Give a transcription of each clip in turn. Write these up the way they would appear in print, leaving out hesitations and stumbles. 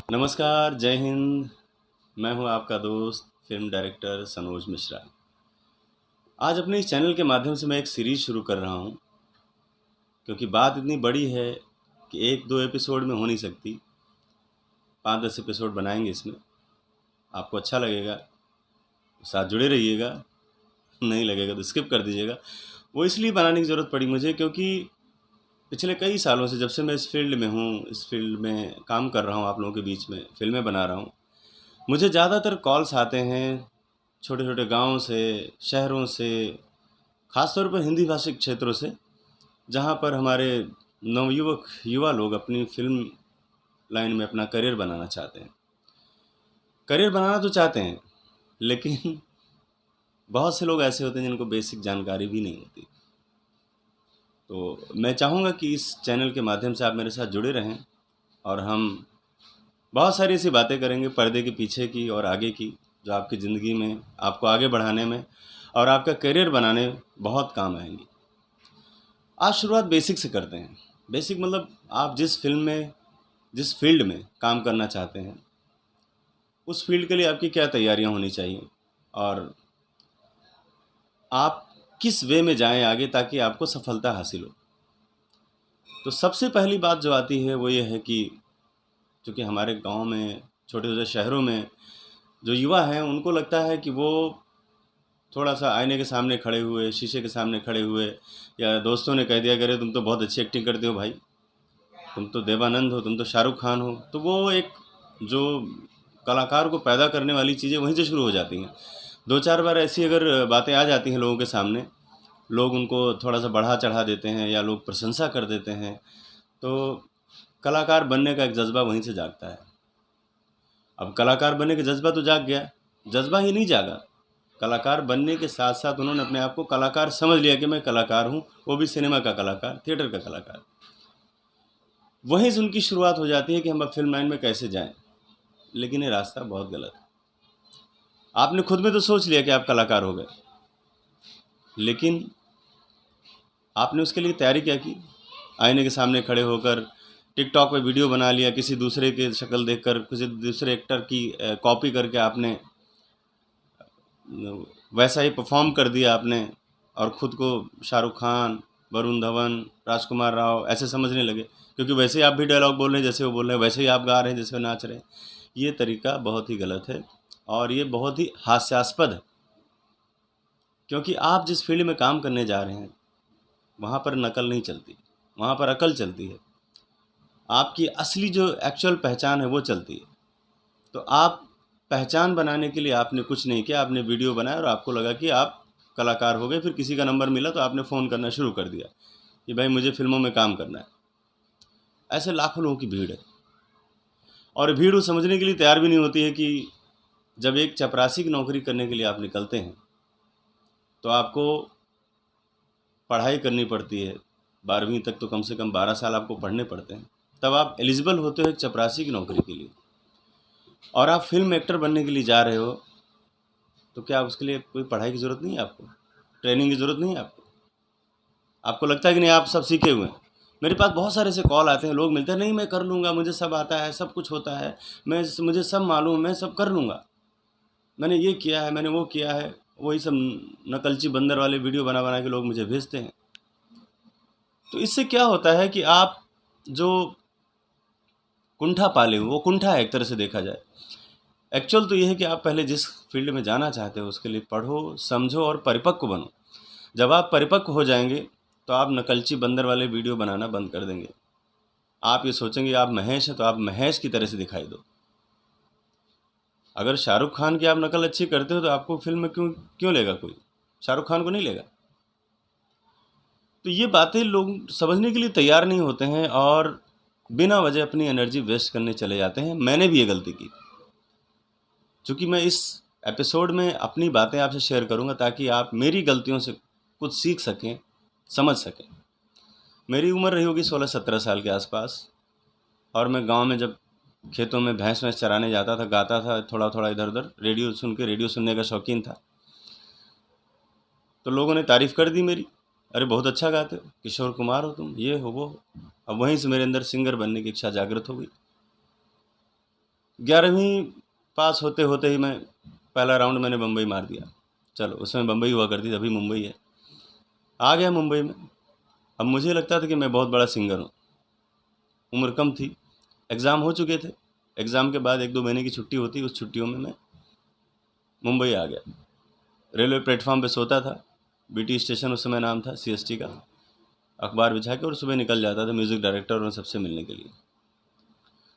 नमस्कार, जय हिंद। मैं हूं आपका दोस्त फ़िल्म डायरेक्टर सनोज मिश्रा। आज अपने इस चैनल के माध्यम से मैं एक सीरीज़ शुरू कर रहा हूं, क्योंकि बात इतनी बड़ी है कि 1-2 एपिसोड में हो नहीं सकती। 5-10 एपिसोड बनाएंगे इसमें। आपको अच्छा लगेगा, साथ जुड़े रहिएगा। नहीं लगेगा तो स्किप कर दीजिएगा। वो इसलिए बनाने की ज़रूरत पड़ी मुझे क्योंकि पिछले कई सालों से जब से मैं इस फ़ील्ड में हूँ, इस फ़ील्ड में काम कर रहा हूँ, आप लोगों के बीच में फ़िल्में बना रहा हूँ, मुझे ज़्यादातर कॉल्स आते हैं छोटे-छोटे गाँव से, शहरों से, ख़ास तौर पर हिंदी भाषिक क्षेत्रों से, जहाँ पर हमारे युवा लोग अपनी फ़िल्म लाइन में अपना करियर बनाना चाहते हैं। करियर बनाना तो चाहते हैं, लेकिन बहुत से लोग ऐसे होते हैं जिनको बेसिक जानकारी भी नहीं होती। तो मैं चाहूँगा कि इस चैनल के माध्यम से आप मेरे साथ जुड़े रहें और हम बहुत सारी ऐसी बातें करेंगे पर्दे के पीछे की और आगे की, जो आपकी ज़िंदगी में आपको आगे बढ़ाने में और आपका करियर बनाने में बहुत काम आएँगी। आज शुरुआत बेसिक से करते हैं। बेसिक मतलब आप जिस फ़िल्म में, जिस फ़ील्ड में काम करना चाहते हैं, उस फ़ील्ड के लिए आपकी क्या तैयारियाँ होनी चाहिए और आप किस वे में जाएँ आगे ताकि आपको सफलता हासिल हो। तो सबसे पहली बात जो आती है वो ये है कि चूँकि हमारे गाँव में, छोटे-छोटे शहरों में जो युवा हैं उनको लगता है कि वो थोड़ा-सा आईने के सामने खड़े हुए, शीशे के सामने खड़े हुए या दोस्तों ने कह दिया कि अरे तुम तो बहुत अच्छी एक्टिंग करते हो भाई, तुम तो देवानंद हो, तुम तो शाहरुख खान हो। तो वो एक जो कलाकार को पैदा करने वाली चीज़ें वहीं से शुरू हो जाती हैं। 2-4 बार ऐसी अगर बातें आ जाती हैं लोगों के सामने, लोग उनको थोड़ा-सा बढ़ा-चढ़ा देते हैं या लोग प्रशंसा कर देते हैं, तो कलाकार बनने का एक जज़्बा वहीं से जागता है। अब कलाकार बनने का जज़्बा तो जाग गया, जज़्बा ही नहीं जागा, कलाकार बनने के साथ-साथ उन्होंने अपने आप को कलाकार समझ लिया कि मैं कलाकार हूँ, वो भी सिनेमा का कलाकार, थिएटर का कलाकार। वहीं से उनकी शुरुआत हो जाती है कि हम अब फ़िल्म लाइन में कैसे जाएँ, लेकिन ये रास्ता बहुत गलत है। आपने खुद में तो सोच लिया कि आप कलाकार हो गए, लेकिन आपने उसके लिए तैयारी क्या की? आईने के सामने खड़े होकर टिकटॉक पे वीडियो बना लिया, किसी दूसरे की शक्ल देखकर, किसी दूसरे एक्टर की कॉपी करके आपने वैसा ही परफॉर्म कर दिया आपने और ख़ुद को शाहरुख खान, वरुण धवन, राजकुमार राव ऐसे समझने लगे, क्योंकि वैसे ही आप भी डायलॉग बोल रहे हैं जैसे वो बोल रहे हैं, वैसे ही आप गा रहे हैं जैसे वो नाच रहे हैं। ये तरीका बहुत ही गलत है और ये बहुत ही हास्यास्पद है, क्योंकि आप जिस फील्ड में काम करने जा रहे हैं वहाँ पर नकल नहीं चलती, वहाँ पर अकल चलती है। आपकी असली जो एक्चुअल पहचान है वो चलती है। तो आप पहचान बनाने के लिए आपने कुछ नहीं किया, आपने वीडियो बनाया और आपको लगा कि आप कलाकार हो गए, फिर किसी का नंबर मिला तो आपने फ़ोन करना शुरू कर दिया कि भाई मुझे फ़िल्मों में काम करना है। ऐसे लाखों लोगों की भीड़ है और भीड़ वो समझने के लिए तैयार भी नहीं होती है कि जब एक चपरासी की नौकरी करने के लिए आप निकलते हैं, तो आपको पढ़ाई करनी पड़ती है। 12वीं तक तो कम से कम 12 साल आपको पढ़ने पड़ते हैं, तब आप एलिजिबल होते हो एक चपरासी की नौकरी के लिए। और आप फ़िल्म एक्टर बनने के लिए जा रहे हो, तो क्या उसके लिए कोई पढ़ाई की ज़रूरत नहीं है आपको? ट्रेनिंग की ज़रूरत नहीं है आपको? आपको लगता है कि नहीं आप सब सीखे हुए हैं? मेरे पास बहुत सारे ऐसे कॉल आते हैं, लोग मिलते हैं, नहीं मैं कर लूँगा, मुझे सब आता है, सब कुछ होता है, मुझे सब मालूम है, मैं सब कर लूँगा। मैंने ये किया है, मैंने वो किया है, वही सब नकलची बंदर वाले वीडियो बना-बना के लोग मुझे भेजते हैं। तो इससे क्या होता है कि आप जो कुंठा पाले हो, वो कुंठा है एक तरह से देखा जाए। एक्चुअल तो ये है कि आप पहले जिस फ़ील्ड में जाना चाहते हो उसके लिए पढ़ो, समझो और परिपक्व बनो। जब आप परिपक्व हो जाएँगे, तो आप नकलची बंदर वाले वीडियो बनाना बंद कर देंगे। आप ये सोचेंगे आप महेश हैं, तो आप महेश की तरह से दिखाई दो। अगर शाहरुख खान की आप नकल अच्छी करते हो, तो आपको फ़िल्म में क्यों क्यों लेगा कोई? शाहरुख खान को नहीं लेगा। तो ये बातें लोग समझने के लिए तैयार नहीं होते हैं और बिना वजह अपनी एनर्जी वेस्ट करने चले जाते हैं। मैंने भी ये गलती की। चूँकि मैं इस एपिसोड में अपनी बातें आपसे शेयर करूँगा ताकि आप मेरी गलतियों से कुछ सीख सकें, समझ सकें। मेरी उम्र रही होगी 16-17 साल के आसपास और मैं गांव में जब खेतों में भैंस-वैंस चराने जाता था, गाता था थोड़ा-थोड़ा इधर-उधर, रेडियो सुनने का शौकीन था। तो लोगों ने तारीफ़ कर दी मेरी, अरे बहुत अच्छा गाते हो, किशोर कुमार हो तुम, ये हो, वो हो। अब वहीं से मेरे अंदर सिंगर बनने की इच्छा जागृत हो गई। 11वीं पास होते होते ही मैं पहला राउंड मैंने बम्बई मार दिया। चलो उसमें बम्बई हुआ करती थी, अभी मुंबई है। आ गया मुंबई में। अब मुझे लगता था कि मैं बहुत बड़ा सिंगर हूँ। उम्र कम थी, एग्ज़ाम हो चुके थे। एग्ज़ाम के बाद 1-2 महीने की छुट्टी होती, उस छुट्टियों में मैं मुंबई आ गया। रेलवे प्लेटफॉर्म पे सोता था, बीटी स्टेशन उस समय नाम था सीएसटी का। अखबार बिछा के और सुबह निकल जाता था म्यूज़िक डायरेक्टर और सबसे मिलने के लिए।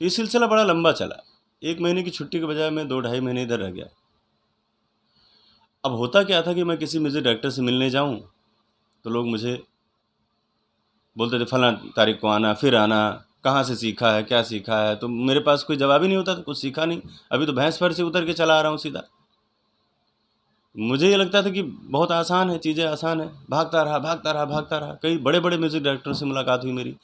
ये सिलसिला बड़ा लंबा चला। 1 महीने की छुट्टी के बजाय मैं 2-2.5 महीने इधर रह गया। अब होता क्या था कि मैं किसी म्यूज़िक डायरेक्टर से मिलने जाऊँ तो लोग मुझे बोलते थे फलां तारीख को आना, फिर आना, कहाँ से सीखा है, क्या सीखा है। तो मेरे पास कोई जवाब ही नहीं होता था, कुछ सीखा नहीं। अभी तो भैंस फर से उतर के चला आ रहा हूँ सीधा। मुझे ये लगता था कि बहुत आसान है, चीज़ें आसान है, भागता रहा भागता रहा भागता रहा। कई बड़े बड़े म्यूज़िक डायरेक्टर से मुलाकात हुई मेरी।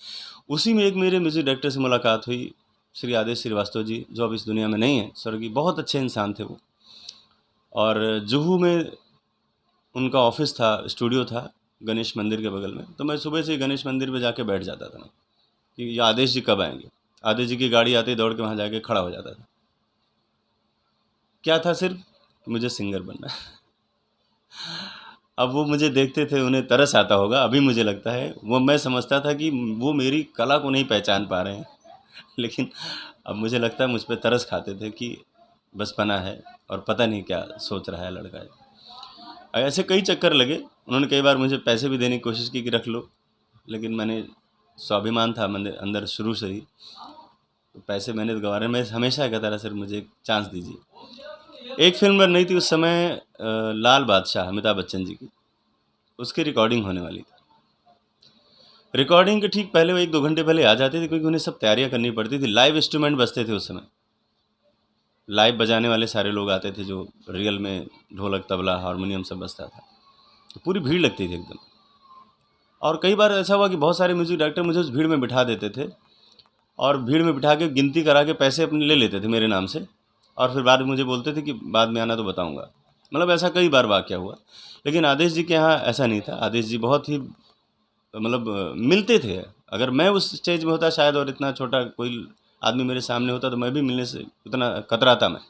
उसी में एक मेरे म्यूज़िक डायरेक्टर से मुलाकात हुई, श्री आदेश श्रीवास्तव जी, जो अब इस दुनिया में नहीं है, स्वर्गीय। बहुत अच्छे इंसान थे वो। और जुहू में उनका ऑफिस था, स्टूडियो था गणेश मंदिर के बगल में। तो मैं सुबह से ही गणेश मंदिर पे जाके बैठ जाता था मैं, कि ये आदेश जी कब आएंगे। आदेश जी की गाड़ी आते ही दौड़ के वहाँ जाके खड़ा हो जाता था। क्या था, सिर्फ मुझे सिंगर बनना है। अब वो मुझे देखते थे, उन्हें तरस आता होगा, अभी मुझे लगता है। वो मैं समझता था कि वो मेरी कला को नहीं पहचान पा रहे हैं। लेकिन अब मुझे लगता है मुझ पे तरस खाते थे कि बचपना है और पता नहीं क्या सोच रहा है लड़का। ऐसे कई चक्कर लगे। उन्होंने कई बार मुझे पैसे भी देने की कोशिश की कि रख लो, लेकिन मैंने, स्वाभिमान था अंदर शुरू से ही, तो पैसे मैंने तो गंवारे। मैं हमेशा कहता रहा, सर मुझे एक चांस दीजिए। एक फिल्म बन रही थी उस समय, लाल बादशाह, अमिताभ बच्चन जी की। उसकी रिकॉर्डिंग होने वाली थी। रिकॉर्डिंग के ठीक पहले वो 1-2 घंटे पहले आ जाते थे, क्योंकि उन्हें सब तैयारियां करनी पड़ती थी। लाइव इंस्ट्रूमेंट बजते थे उस समय, लाइव बजाने वाले सारे लोग आते थे, जो रियल में ढोलक तबला हारमोनियम सब बजता था। तो पूरी भीड़ लगती थी एकदम। और कई बार ऐसा हुआ कि बहुत सारे म्यूज़िक डायरेक्टर मुझे उस भीड़ में बिठा देते थे, और भीड़ में बिठा के गिनती करा के पैसे अपने ले लेते थे मेरे नाम से। और फिर बाद में मुझे बोलते थे कि बाद में आना तो बताऊंगा। मतलब ऐसा कई बार वाक़या हुआ। लेकिन आदेश जी के यहाँ ऐसा नहीं था। आदेश जी बहुत ही, मतलब मिलते थे। अगर मैं उस स्टेज में होता शायद, और इतना छोटा कोई आदमी मेरे सामने होता, तो मैं भी मिलने से उतना कतराता मैं।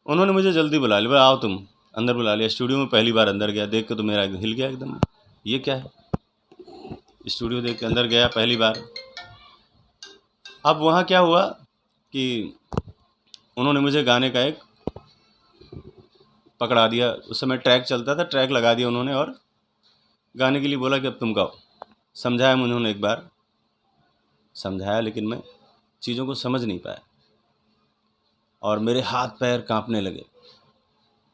उन्होंने मुझे जल्दी बुला लिया, बोला आओ तुम। अंदर बुला लिया स्टूडियो में। पहली बार अंदर गया, देख के तो मेरा हिल गया एकदम, ये क्या है। स्टूडियो देख के अंदर गया पहली बार। अब वहाँ क्या हुआ कि उन्होंने मुझे गाने का एक पकड़ा दिया। उस समय ट्रैक चलता था, ट्रैक लगा दिया उन्होंने, और गाने के लिए बोला कि अब तुम गाओ। समझाया मुझे उन्होंने, एक बार समझाया, लेकिन मैं चीज़ों को समझ नहीं पाया, और मेरे हाथ पैर कांपने लगे।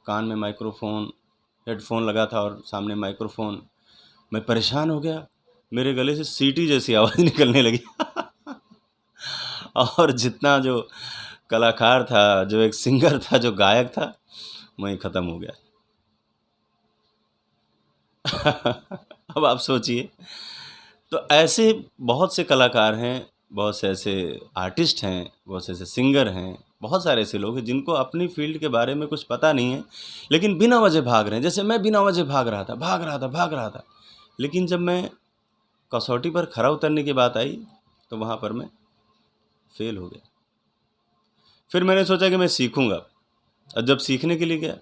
कान में माइक्रोफोन, हेडफोन लगा था और सामने माइक्रोफोन। मैं परेशान हो गया, मेरे गले से सीटी जैसी आवाज़ निकलने लगी। और जितना जो कलाकार था, जो एक सिंगर था, जो गायक था, वहीं ख़त्म हो गया। अब आप सोचिए। तो ऐसे बहुत से कलाकार हैं, बहुत से ऐसे आर्टिस्ट हैं, बहुत से ऐसे सिंगर हैं, बहुत सारे ऐसे लोग हैं जिनको अपनी फील्ड के बारे में कुछ पता नहीं है, लेकिन बिना वजह भाग रहे हैं। जैसे मैं बिना वजह भाग रहा था, भाग रहा था, भाग रहा था। लेकिन जब मैं कसौटी पर खरा उतरने की बात आई, तो वहाँ पर मैं फेल हो गया। फिर मैंने सोचा कि मैं सीखूंगा। और जब सीखने के लिए गया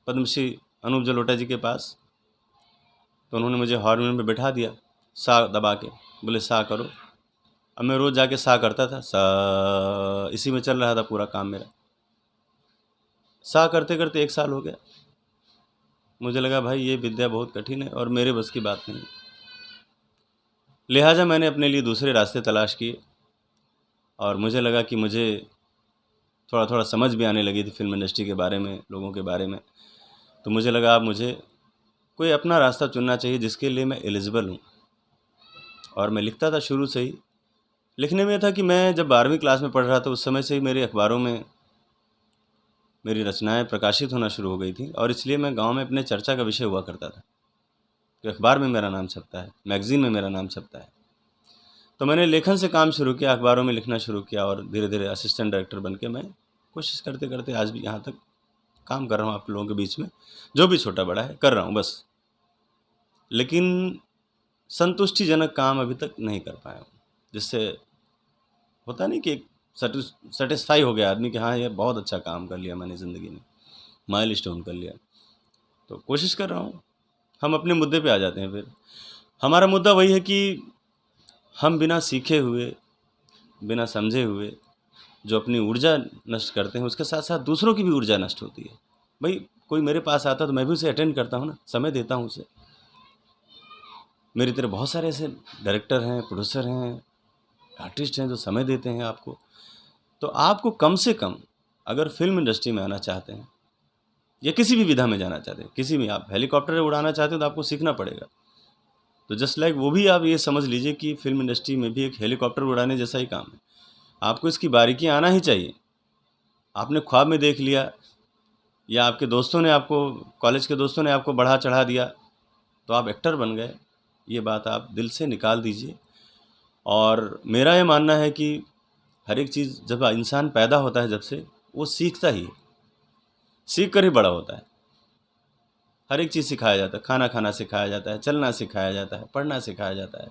पद्मश्री अनूप जलोटा जी के पास, तो उन्होंने मुझे हारमोनियम पे बैठा दिया, सा दबा के, बोले सा करो। अब मैं रोज़ जाके सा करता था, सा, इसी में चल रहा था पूरा काम मेरा। सा करते करते 1 साल हो गया। मुझे लगा भाई ये विद्या बहुत कठिन है और मेरे बस की बात नहीं। लिहाजा मैंने अपने लिए दूसरे रास्ते तलाश किए, और मुझे लगा कि मुझे थोड़ा थोड़ा समझ भी आने लगी थी फिल्म इंडस्ट्री के बारे में, लोगों के बारे में। तो मुझे लगा अब मुझे कोई अपना रास्ता चुनना चाहिए जिसके लिए मैं एलिजिबल हूँ। और मैं लिखता था शुरू से ही। लिखने में था कि मैं जब 12वीं क्लास में पढ़ रहा था, उस समय से ही मेरे अखबारों में मेरी रचनाएं प्रकाशित होना शुरू हो गई थी, और इसलिए मैं गांव में अपने चर्चा का विषय हुआ करता था कि अखबार में मेरा नाम छपता है, मैगज़ीन में मेरा नाम छपता है। तो मैंने लेखन से काम शुरू किया, अखबारों में लिखना शुरू किया, और धीरे धीरे असिस्टेंट डायरेक्टर बन के मैं कोशिश करते करते आज भी यहाँ तक काम कर रहा हूँ आप लोगों के बीच में। जो भी छोटा बड़ा है कर रहा हूँ बस, लेकिन संतुष्टिजनक काम अभी तक नहीं कर पाया हूँ। जिससे होता नहीं कि एक सेटिस्फाई हो गया आदमी कि हाँ ये बहुत अच्छा काम कर लिया मैंने ज़िंदगी में, माइलस्टोन कर लिया। तो कोशिश कर रहा हूँ। हम अपने मुद्दे पे आ जाते हैं फिर। हमारा मुद्दा वही है कि हम बिना सीखे हुए, बिना समझे हुए जो अपनी ऊर्जा नष्ट करते हैं, उसके साथ साथ दूसरों की भी ऊर्जा नष्ट होती है। भाई कोई मेरे पास आता है तो मैं भी उसे अटेंड करता हूँ ना, समय देता हूँ उसे। मेरी तरह बहुत सारे ऐसे डायरेक्टर हैं, प्रोड्यूसर हैं, आर्टिस्ट हैं जो समय देते हैं आपको। तो आपको कम से कम अगर फ़िल्म इंडस्ट्री में आना चाहते हैं या किसी भी विधा में जाना चाहते हैं, किसी भी, आप हेलीकॉप्टर उड़ाना चाहते हो तो आपको सीखना पड़ेगा। तो जस्ट लाइक वो भी आप ये समझ लीजिए कि फ़िल्म इंडस्ट्री में भी एक हेलीकॉप्टर उड़ाने जैसा ही काम है। आपको इसकी बारीकियाँ आना ही चाहिए। आपने ख्वाब में देख लिया या आपके दोस्तों ने आपको, कॉलेज के दोस्तों ने आपको बढ़ा चढ़ा दिया तो आप एक्टर बन गए, ये बात आप दिल से निकाल दीजिए। और मेरा ये मानना है कि हर एक चीज़ जब इंसान पैदा होता है जब से, वो सीखता ही है, सीख कर ही बड़ा होता है। हर एक चीज़ सिखाया जाता है, खाना खाना सिखाया जाता है, चलना सिखाया जाता है, पढ़ना सिखाया जाता है।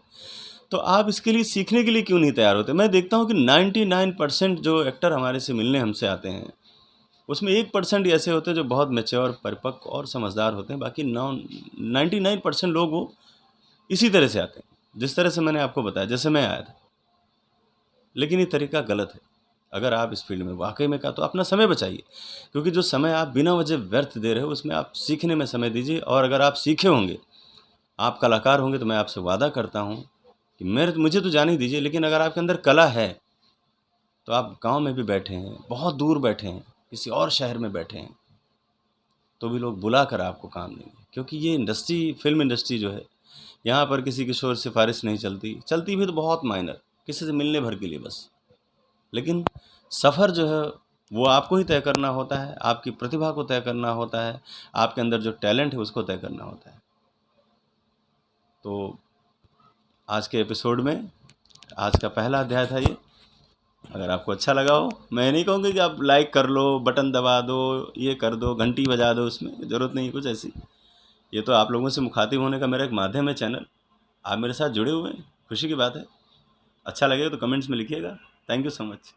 तो आप इसके लिए सीखने के लिए क्यों नहीं तैयार होते? मैं देखता हूँ कि 99% जो एक्टर हमारे से मिलने हमसे आते हैं, उसमें 1% ऐसे होते हैं जो बहुत मैच्योर, परिपक्व और समझदार होते हैं। बाकी 99% लोग वो इसी तरह से आते हैं, जिस तरह से मैंने आपको बताया, जैसे मैं आया था। लेकिन ये तरीका गलत है। अगर आप इस फील्ड में वाकई में का, तो अपना समय बचाइए, क्योंकि जो समय आप बिना वजह व्यर्थ दे रहे हो उसमें आप सीखने में समय दीजिए। और अगर आप सीखे होंगे, आप कलाकार होंगे, तो मैं आपसे वादा करता हूँ कि मुझे तो जाने ही दीजिए, लेकिन अगर आपके अंदर कला है तो आप गांव में भी बैठे हैं, बहुत दूर बैठे हैं, किसी और शहर में बैठे हैं, तो भी लोग बुला कर आपको काम देंगे। क्योंकि ये इंडस्ट्री, फिल्म इंडस्ट्री जो है, यहाँ पर किसी की शोर सिफारिश नहीं चलती, चलती भी तो बहुत माइनर, किसी से मिलने भर के लिए बस। लेकिन सफ़र जो है वो आपको ही तय करना होता है, आपकी प्रतिभा को तय करना होता है, आपके अंदर जो टैलेंट है उसको तय करना होता है। तो आज के एपिसोड में आज का पहला अध्याय था ये। अगर आपको अच्छा लगा हो, मैं नहीं कहूँगी कि आप लाइक कर लो, बटन दबा दो, ये कर दो, घंटी बजा दो, उसमें ज़रूरत नहीं है कुछ ऐसी। ये तो आप लोगों से मुखातिब होने का मेरा एक माध्यम है, चैनल। आप मेरे साथ जुड़े हुए हैं, खुशी की बात है। अच्छा लगे तो कमेंट्स में लिखिएगा। Thank you so much.